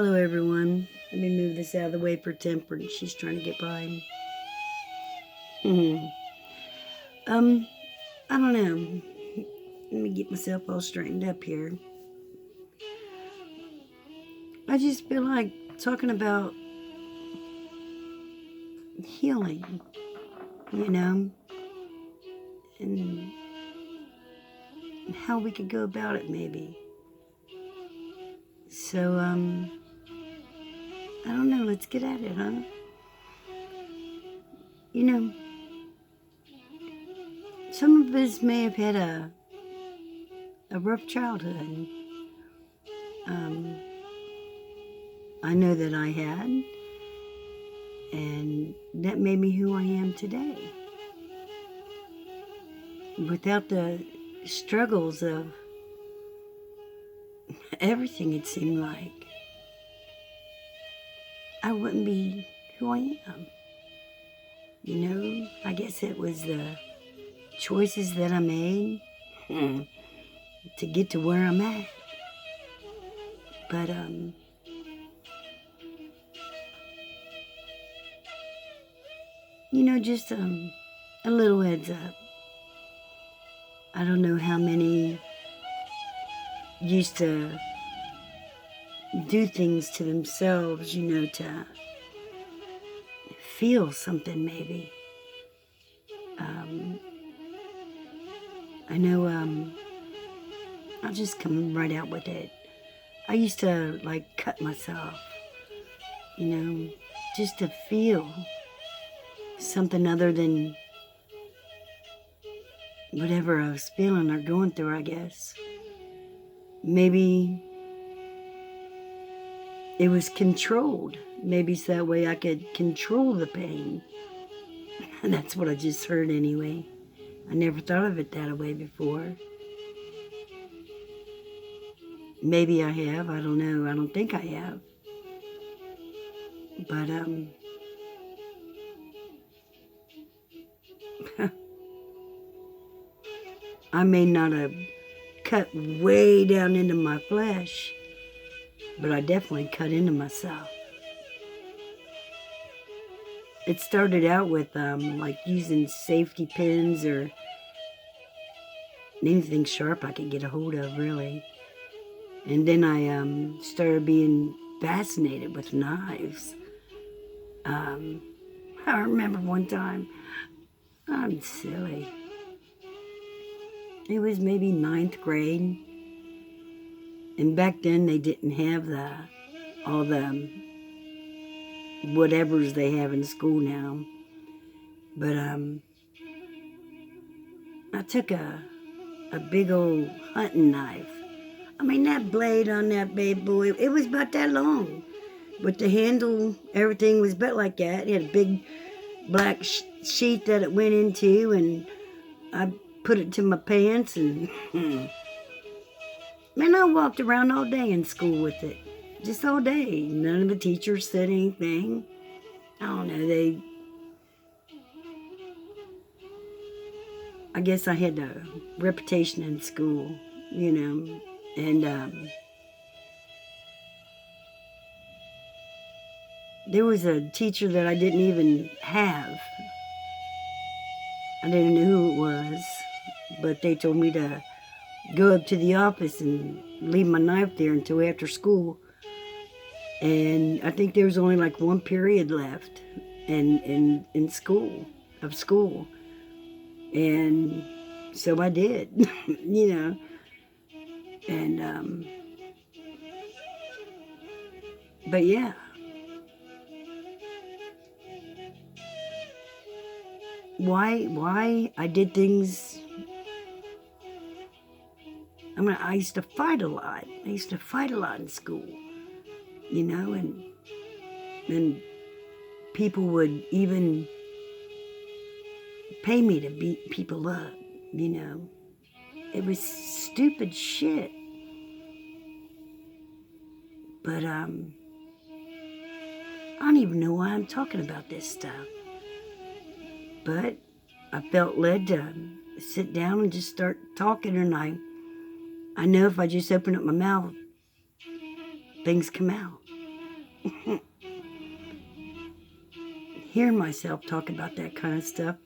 Hello, everyone. Let me move this out of the way for Temperance. She's trying to get by. I don't know. Let me get myself all straightened up here. I just feel like talking about healing, and how we could go about it, maybe. So, I don't know. Let's get at it, huh? Some of us may have had a rough childhood. I know that I had, and that made me who I am today. Without the struggles of everything, it seemed like I wouldn't be who I am. I guess it was the choices that I made to get to where I'm at. But, just a little heads up. I don't know how many used to do things to themselves, to feel something maybe. I know, I'll just come right out with it. I used to, cut myself, just to feel something other than whatever I was feeling or going through, I guess. Maybe it was controlled. Maybe so that way I could control the pain. And that's what I just heard anyway. I never thought of it that way before. Maybe I have. I don't know. I don't think I have. But, I may not have cut way down into my flesh, but I definitely cut into myself. It started out with, using safety pins or anything sharp I could get a hold of, really. And then I started being fascinated with knives. I remember one time, I'm silly. It was maybe 9th grade. And back then they didn't have all the whatevers they have in school now. But I took a big old hunting knife. I mean, that blade on that bad boy, it was about that long. With the handle, everything was about like that. It had a big black sheath that it went into, and I put it to my pants, and man, I walked around all day in school with it. Just all day. None of the teachers said anything. I don't know, I guess I had a reputation in school, and there was a teacher that I didn't even have. I didn't know who it was, but they told me to go up to the office and leave my knife there until after school. And I think there was only one period left in school. And so I did, And, but yeah. Why I did things. I used to fight a lot. I used to fight a lot in school, and people would even pay me to beat people up, It was stupid shit. But, I don't even know why I'm talking about this stuff. But I felt led to sit down and just start talking, and I know if I just open up my mouth, things come out. hear myself talk about that kind of stuff,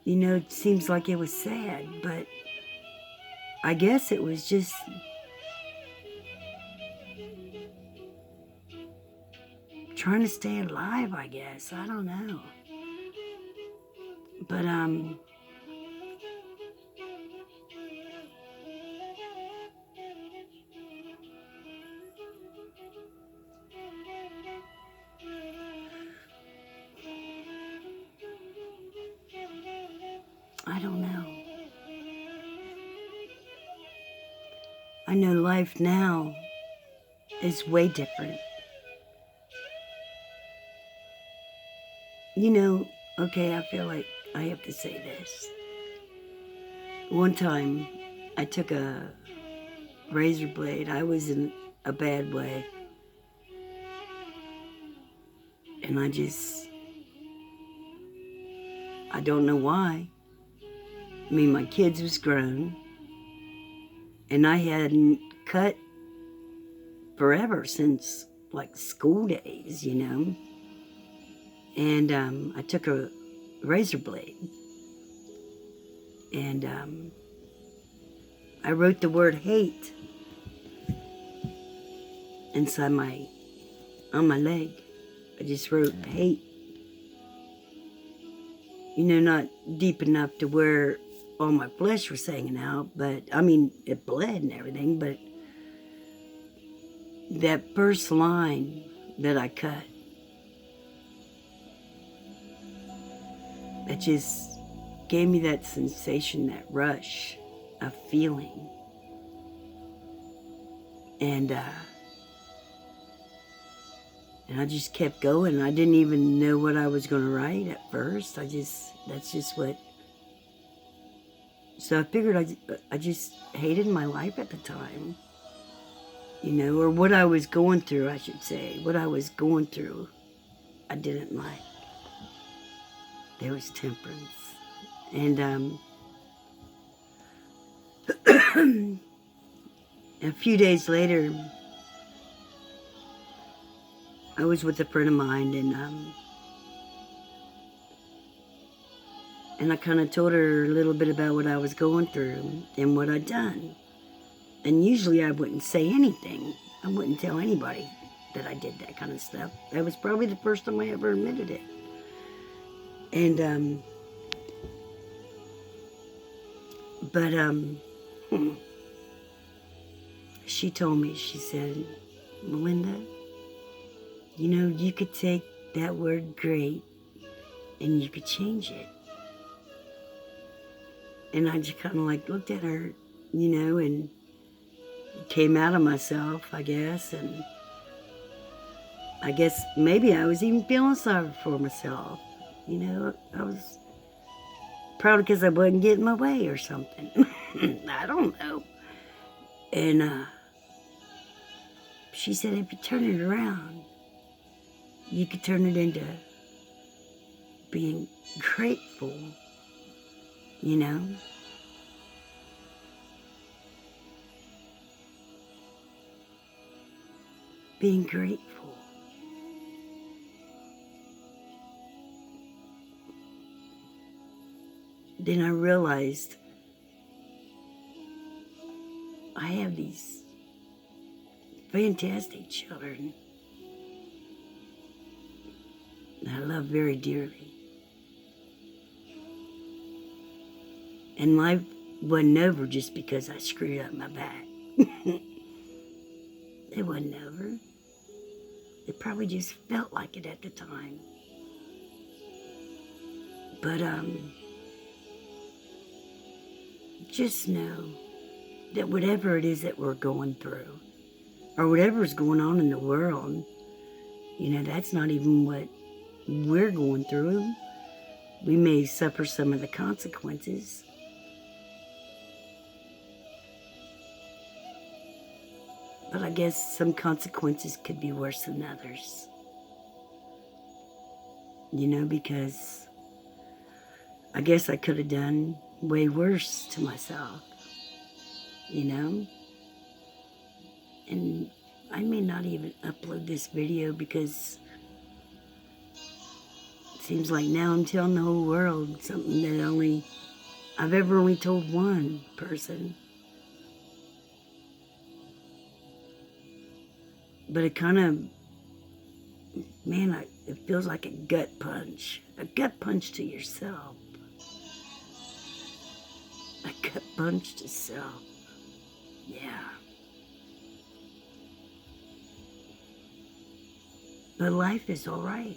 you know, it seems like it was sad, but I guess it was just trying to stay alive, I guess. I don't know. But, I don't know. I know life now is way different. You know, okay, I feel like I have to say this. One time, I took a razor blade. I was in a bad way. And I don't know why. I mean, my kids was grown. And I hadn't cut forever since, like, school days, you know. And I took a razor blade. And I wrote the word hate inside on my leg. I just wrote hate. You know, not deep enough to where all my flesh was hanging out, but, I mean, it bled and everything, but that first line that I cut, it just gave me that sensation, that rush of feeling. And I just kept going. I didn't even know what I was going to write at first. That's just what. So I figured I just hated my life at the time. You know, or what I was going through, I should say. What I was going through, I didn't like. There was temperance. And a few days later, I was with a friend of mine, and I kind of told her a little bit about what I was going through and what I'd done. And usually I wouldn't say anything. I wouldn't tell anybody that I did that kind of stuff. That was probably the first time I ever admitted it. And, she told me, she said, Melinda, you know, you could take that word great and you could change it. And I just kind of like looked at her, you know, and came out of myself, I guess. And I guess maybe I was even feeling sorry for myself. You know, I was probably because I wasn't getting my way or something. I don't know. And she said, if you turn it around, you could turn it into being grateful, you know? Being grateful. Then I realized I have these fantastic children that I love very dearly. And life wasn't over just because I screwed up my back. It wasn't over. It probably just felt like it at the time. But just know that whatever it is that we're going through, or whatever's going on in the world, you know, that's not even what we're going through. We may suffer some of the consequences. But I guess some consequences could be worse than others. You know, because I guess I could have done way worse to myself. You know? And I may not even upload this video because it seems like now I'm telling the whole world something that I've ever only told one person. But it kind of, man, it feels like a gut punch to yourself, a gut punch to self. Yeah. But life is all right.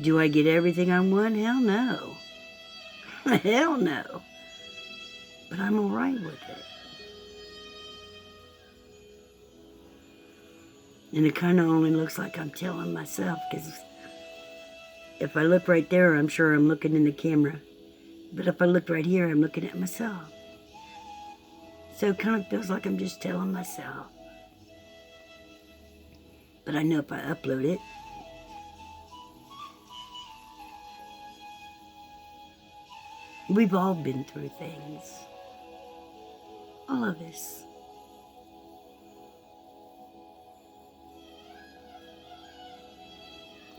Do I get everything I want? Hell no. Hell no. But I'm all right with it. And it kind of only looks like I'm telling myself, because if I look right there, I'm sure I'm looking in the camera. But if I look right here, I'm looking at myself. So it kind of feels like I'm just telling myself. But I know if I upload it, we've all been through things. All of us.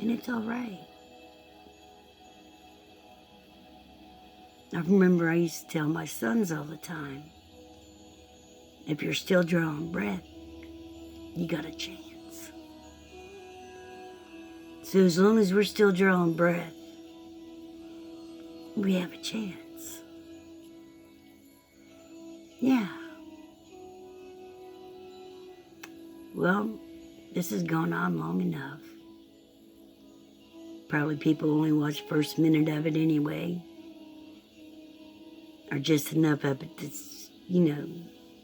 And it's all right. I remember I used to tell my sons all the time, if you're still drawing breath, you got a chance. So as long as we're still drawing breath, we have a chance. Yeah. Well, this has gone on long enough. Probably people only watch the first minute of it anyway. Or just enough of it to,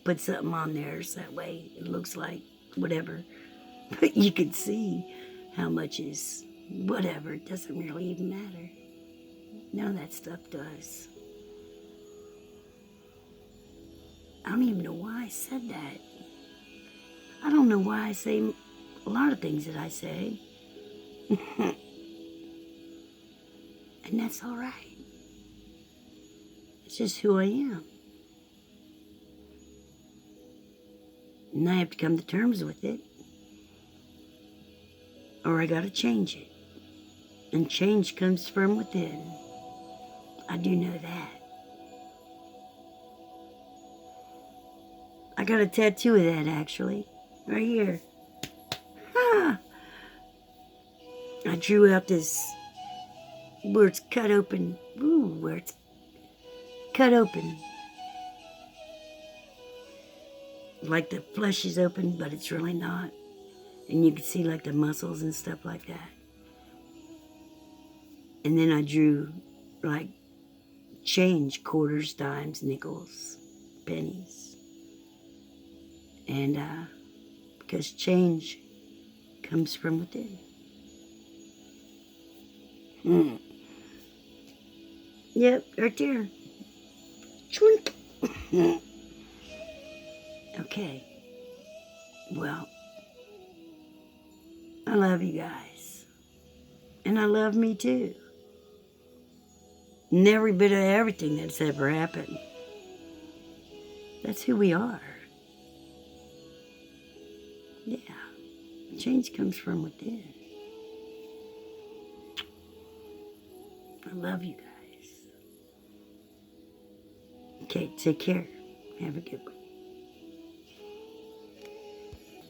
put something on there so that way it looks like whatever. But you can see how much is whatever. It doesn't really even matter. None of that stuff does. I don't even know why I said that. I don't know why I say a lot of things that I say. And that's all right. It's just who I am. And I have to come to terms with it. Or I gotta change it. And change comes from within. I do know that. I got a tattoo of that, actually. Right here. Ah! I drew out this, where it's cut open. Ooh, where it's cut open. Like the flesh is open, but it's really not. And you can see like the muscles and stuff like that. And then I drew like change, quarters, dimes, nickels, pennies. And because change comes from within. Yep, right there. Chwink. Okay. Well, I love you guys. And I love me too. And every bit of everything that's ever happened. That's who we are. Yeah. Change comes from within. I love you guys. Okay, take care. Have a good one.